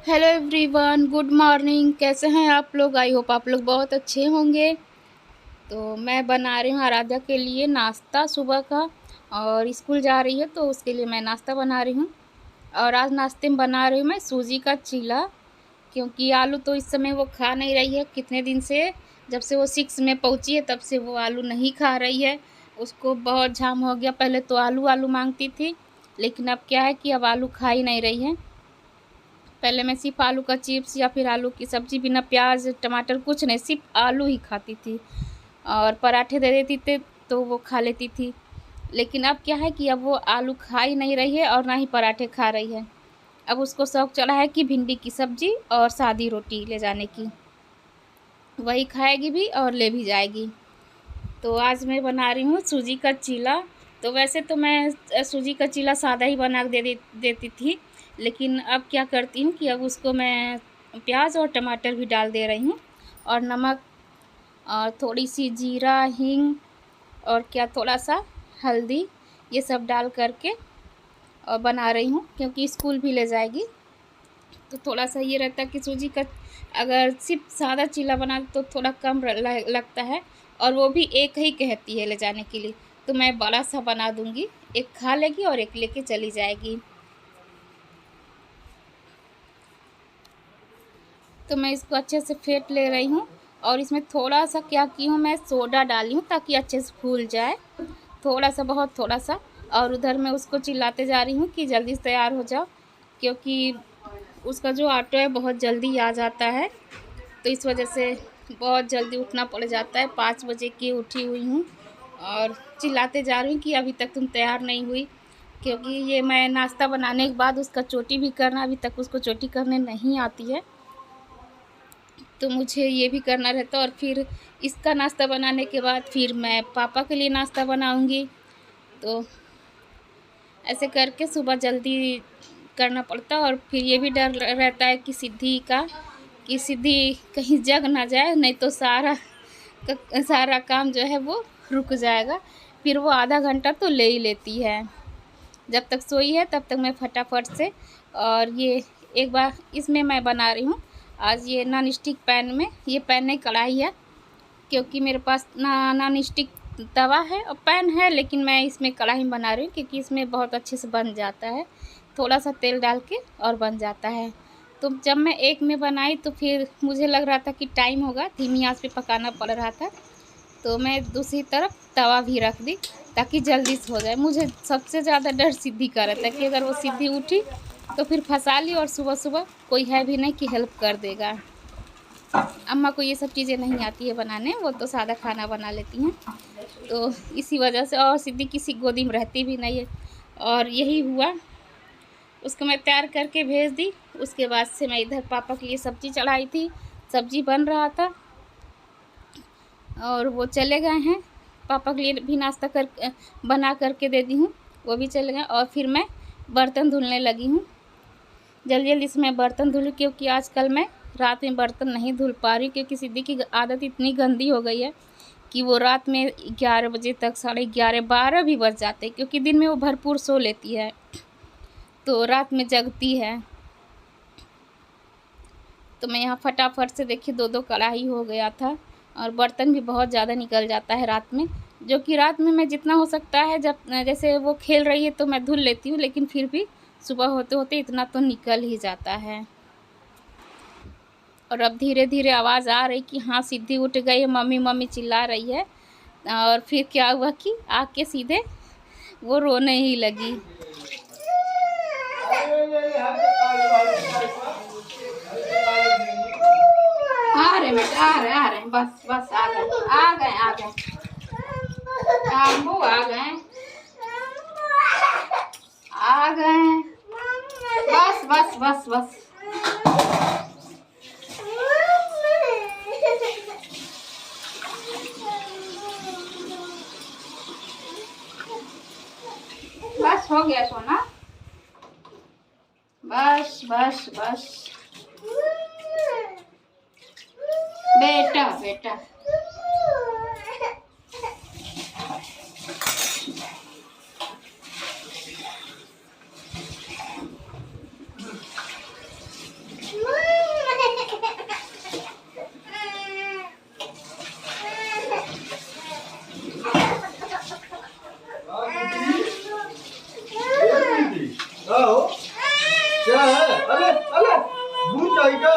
Hello everyone, good morning. कैसे हैं आप लोग? आई होप आप लोग बहुत अच्छे होंगे। तो मैं बना रही हूँ आराध्या के लिए नाश्ता सुबह का, और स्कूल जा रही है तो उसके लिए मैं नाश्ता बना रही हूँ। और आज नाश्ते में बना रही हूँ मैं सूजी का चीला, क्योंकि आलू तो इस समय वो खा नहीं रही है। कितने दिन से, जब से वो 6 में पहुँची है तब से वो आलू नहीं खा रही है। उसको बहुत झाम हो गया। पहले तो आलू आलू मांगती थी, लेकिन अब क्या है कि अब आलू खा ही नहीं रही है। पहले मैं सिर्फ आलू का चिप्स या फिर आलू की सब्ज़ी बिना प्याज टमाटर कुछ नहीं, सिर्फ आलू ही खाती थी। और पराठे दे देती थे तो वो खा लेती थी। लेकिन अब क्या है कि अब वो आलू खा ही नहीं रही है और ना ही पराठे खा रही है। अब उसको शौक चढ़ा है कि भिंडी की सब्ज़ी और सादी रोटी ले जाने की, वही खाएगी भी और ले भी जाएगी। तो आज मैं बना रही हूँ सूजी का चीला। तो वैसे तो मैं सूजी का चीला सादा ही बना देती थी, लेकिन अब क्या करती हूँ कि अब उसको मैं प्याज और टमाटर भी डाल दे रही हूँ, और नमक और थोड़ी सी जीरा हींग और क्या थोड़ा सा हल्दी, ये सब डाल करके और बना रही हूँ, क्योंकि स्कूल भी ले जाएगी। तो थोड़ा सा ये रहता है कि सूजी का अगर सिर्फ सादा चीला बना तो थोड़ा कम लगता है, और वो भी एक ही कहती है ले जाने के लिए। तो मैं बड़ा सा बना दूंगी, एक खा लेगी और एक लेके चली जाएगी। तो मैं इसको अच्छे से फेंट ले रही हूँ, और इसमें थोड़ा सा क्या की हूँ, मैं सोडा डाली हूँ ताकि अच्छे से फूल जाए, थोड़ा सा, बहुत थोड़ा सा। और उधर मैं उसको चिल्लाते जा रही हूँ कि जल्दी से तैयार हो जाओ, क्योंकि उसका जो आटा है बहुत जल्दी आ जाता है। तो इस वजह से बहुत जल्दी उठना पड़ जाता है। 5 बजे की उठी हुई हूँ और चिल्लाते जा रही हूँ कि अभी तक तुम तैयार नहीं हुई, क्योंकि ये मैं नाश्ता बनाने के बाद उसका चोटी भी करना, अभी तक उसको चोटी करने नहीं आती है, तो मुझे ये भी करना रहता है। और फिर इसका नाश्ता बनाने के बाद फिर मैं पापा के लिए नाश्ता बनाऊँगी। तो ऐसे करके सुबह जल्दी करना पड़ता है। और फिर ये भी डर रहता है कि सिद्धि का, कि सिद्धि कहीं जग ना जाए, नहीं तो सारा काम जो है वो रुक जाएगा। फिर वो आधा घंटा तो ले ही लेती है। जब तक सोई है तब तक मैं फटाफट से, और ये एक बार इसमें मैं बना रही हूँ आज ये नॉन स्टिक पैन में। ये पैन नहीं, कढ़ाई है, क्योंकि मेरे पास नॉन स्टिक तवा है और पैन है, लेकिन मैं इसमें कढ़ाई में बना रही हूँ क्योंकि इसमें बहुत अच्छे से बन जाता है। थोड़ा सा तेल डाल के और बन जाता है। तो जब मैं एक में बनाई तो फिर मुझे लग रहा था कि टाइम होगा, धीमी आंच पे पकाना पड़ रहा था। तो मैं दूसरी तरफ तवा भी रख दी ताकि जल्दी से हो जाए। मुझे सबसे ज़्यादा डर सिद्धि का रहता है कि अगर वो सिद्धि उठी तो फिर फंसा ली, और सुबह सुबह कोई है भी नहीं कि हेल्प कर देगा। अम्मा को ये सब चीज़ें नहीं आती है बनाने, वो तो सादा खाना बना लेती हैं। तो इसी वजह से, और सिद्धि किसी गोदी में रहती भी नहीं है। और यही हुआ, उसको मैं तैयार करके भेज दी। उसके बाद से मैं इधर पापा के लिए सब्ज़ी चढ़ाई थी, सब्ज़ी बन रहा था और वो चले गए हैं। पापा के लिए भी नाश्ता कर बना करके दे दी हूँ, वो भी चले गए। और फिर मैं बर्तन धुलने लगी हूँ। जल्दी जल्दी से मैं बर्तन धुलूँ, क्योंकि आजकल मैं रात में बर्तन नहीं धुल पा रही, क्योंकि सिद्धि की आदत इतनी गंदी हो गई है कि वो रात में 11 बजे तक, 11:30 12 भी बज जाते हैं, क्योंकि दिन में वो भरपूर सो लेती है तो रात में जगती है। तो मैं यहाँ फटाफट से देखिए 2-2 कढ़ाई हो गया था, और बर्तन भी बहुत ज़्यादा निकल जाता है रात में, जो कि रात में मैं जितना हो सकता है, जब जैसे वो खेल रही है तो मैं धुल लेती हूँ, लेकिन फिर भी सुबह होते होते इतना तो निकल ही जाता है। और अब धीरे धीरे आवाज़ आ रही कि हाँ सिद्धि उठ गई है, मम्मी मम्मी चिल्ला रही है। और फिर क्या हुआ कि आके सीधे वो रोने ही लगी। आ रहे बेटा, आ रहे, बस बस आ गए आ गए आ गए, अम्बू आ गए आ गए, बस बस बस बस। बस हो गया सोना, बस बस बस बेटा बेटा। क्या है? अरे अरे भूत चाहिए क्या?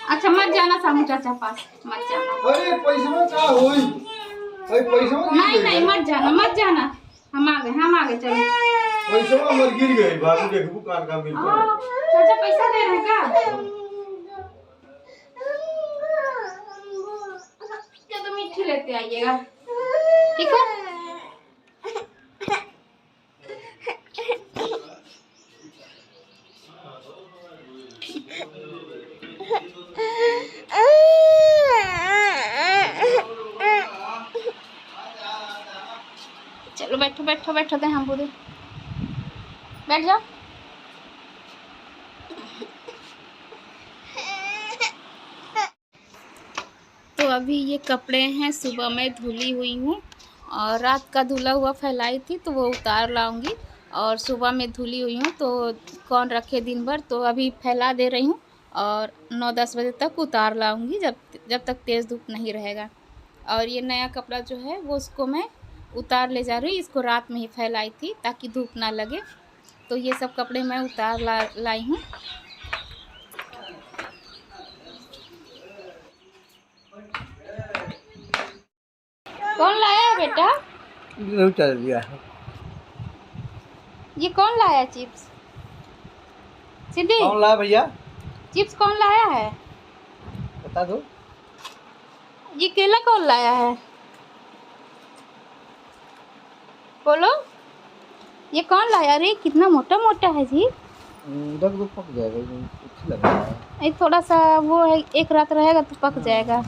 अच्छा मत जाना सामू चाचा पास, मत जाना। अरे पैसा क्या होई? अरे पैसा नहीं नहीं मत जाना, मत जाना। हम आ गए चलो। पैसा मर गिर गए बाबू देखबू कान का मिल पड़ा। चाचा पैसा दे रहे हैं क्या? क्या तो मीठी लेते आइएगा, ठीक है? चलो बैठो बैठो बैठो, दे हम पूरे बैठ जाओ। तो अभी ये कपड़े हैं, सुबह में धुली हुई हूँ और रात का धुला हुआ फैलाई थी तो वो उतार लाऊंगी, और सुबह में धुली हुई हूँ तो कौन रखे दिन भर, तो अभी फैला दे रही हूँ और 9-10 बजे तक उतार लाऊंगी, जब तक तेज़ धूप नहीं रहेगा। और ये नया कपड़ा जो है वो उसको मैं उतार ले जा रही हूँ, इसको रात में ही फैलाई थी ताकि धूप ना लगे। तो ये सब कपड़े मैं उतार लाई हूँ। कौन लाया है बेटा? चल दिया। ये कौन लाया चिप्स? सिद्धि कौन लाया भैया? चिप्स कौन लाया है? बता दो। ये केला कौन लाया है? बोलो, ये कौन लाया? अरे कितना मोटा मोटा है जी। 10 को पक जाएगा, अच्छा लग रहा है। ये थोड़ा सा वो है, एक रात रहेगा तो पक जाएगा।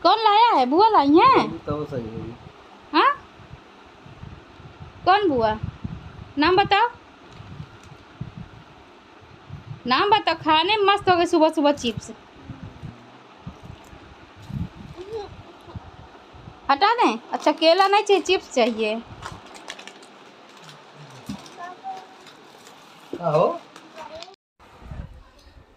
कौन लाया है? बुआ लाई है? तो सही है। हाँ कौन बुआ? नाम बताओ, नाम बताओ। खाने में मस्त हो गए सुबह सुबह चिप्स। हटा दें? अच्छा केला नहीं चाहिए, चिप्स चाहिए। आओ।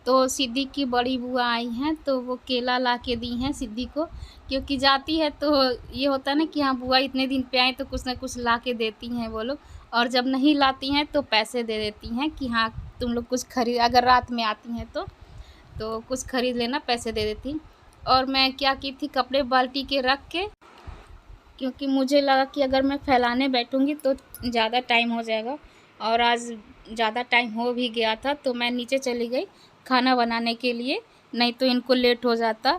तो सिद्धि की बड़ी बुआ आई हैं तो वो केला ला के दी हैं सिद्धि को, क्योंकि जाती है तो ये होता है ना कि हाँ बुआ इतने दिन पे आए तो कुछ ना कुछ ला के देती हैं वो लोग, और जब नहीं लाती हैं तो पैसे दे देती हैं कि हाँ तुम लोग कुछ खरीद, अगर रात में आती हैं तो कुछ खरीद लेना, पैसे दे देती। और मैं क्या की थी, कपड़े बाल्टी के रख के, क्योंकि मुझे लगा कि अगर मैं फैलाने बैठूँगी तो ज़्यादा टाइम हो जाएगा, और आज ज़्यादा टाइम हो भी गया था तो मैं नीचे चली गई खाना बनाने के लिए, नहीं तो इनको लेट हो जाता।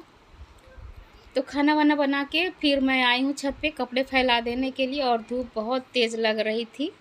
तो खाना वाना बना के फिर मैं आई हूँ छत पे कपड़े फैला देने के लिए, और धूप बहुत तेज़ लग रही थी।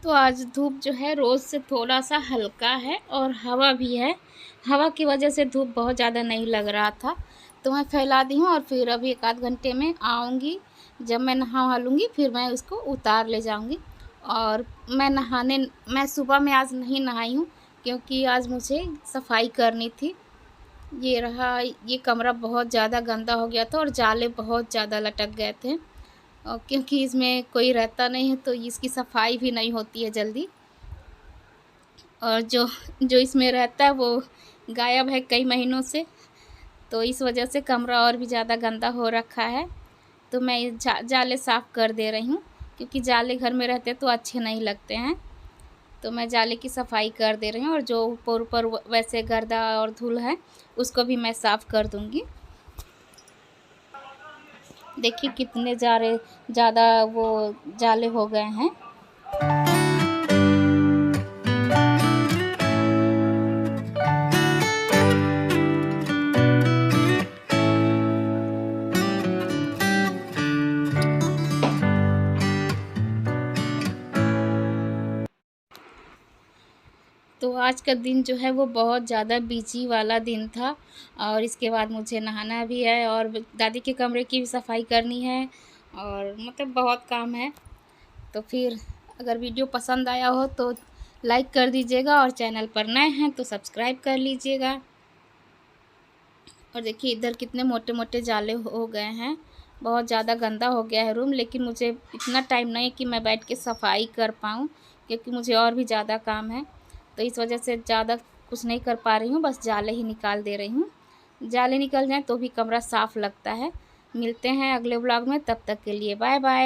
तो आज धूप जो है रोज़ से थोड़ा सा हल्का है और हवा भी है, हवा की वजह से धूप बहुत ज़्यादा नहीं लग रहा था। तो मैं फैला दी हूँ और फिर अभी 1-8 घंटे में आऊँगी, जब मैं नहा लूँगी फिर मैं उसको उतार ले जाऊँगी। और मैं सुबह में आज नहीं नहाई हूँ क्योंकि आज मुझे सफाई करनी थी। ये रहा, ये कमरा बहुत ज़्यादा गंदा हो गया था और जाले बहुत ज़्यादा लटक गए थे, और क्योंकि इसमें कोई रहता नहीं है तो इसकी सफाई भी नहीं होती है जल्दी, और जो इसमें रहता है वो गायब है कई महीनों से, तो इस वजह से कमरा और भी ज़्यादा गंदा हो रखा है। तो मैं जाले साफ़ कर दे रही हूँ, क्योंकि जाले घर में रहते तो अच्छे नहीं लगते हैं। तो मैं जाले की सफाई कर दे रही हूँ, और जो ऊपर ऊपर वैसे गर्दा और धूल है उसको भी मैं साफ़ कर दूँगी। देखिए कितने ज़्यादा वो जाले हो गए हैं। तो आज का दिन जो है वो बहुत ज़्यादा बिजी वाला दिन था, और इसके बाद मुझे नहाना भी है और दादी के कमरे की भी सफाई करनी है, और मतलब बहुत काम है। तो फिर अगर वीडियो पसंद आया हो तो लाइक कर दीजिएगा और चैनल पर नए हैं तो सब्सक्राइब कर लीजिएगा। और देखिए इधर कितने मोटे मोटे जाले हो गए हैं, बहुत ज़्यादा गंदा हो गया है रूम। लेकिन मुझे इतना टाइम नहीं है कि मैं बैठ के सफाई कर पाऊँ, क्योंकि मुझे और भी ज़्यादा काम है। तो इस वजह से ज़्यादा कुछ नहीं कर पा रही हूँ, बस जाले ही निकाल दे रही हूँ। जाले निकल जाएँ तो भी कमरा साफ़ लगता है। मिलते हैं अगले व्लॉग में, तब तक के लिए बाय बाय।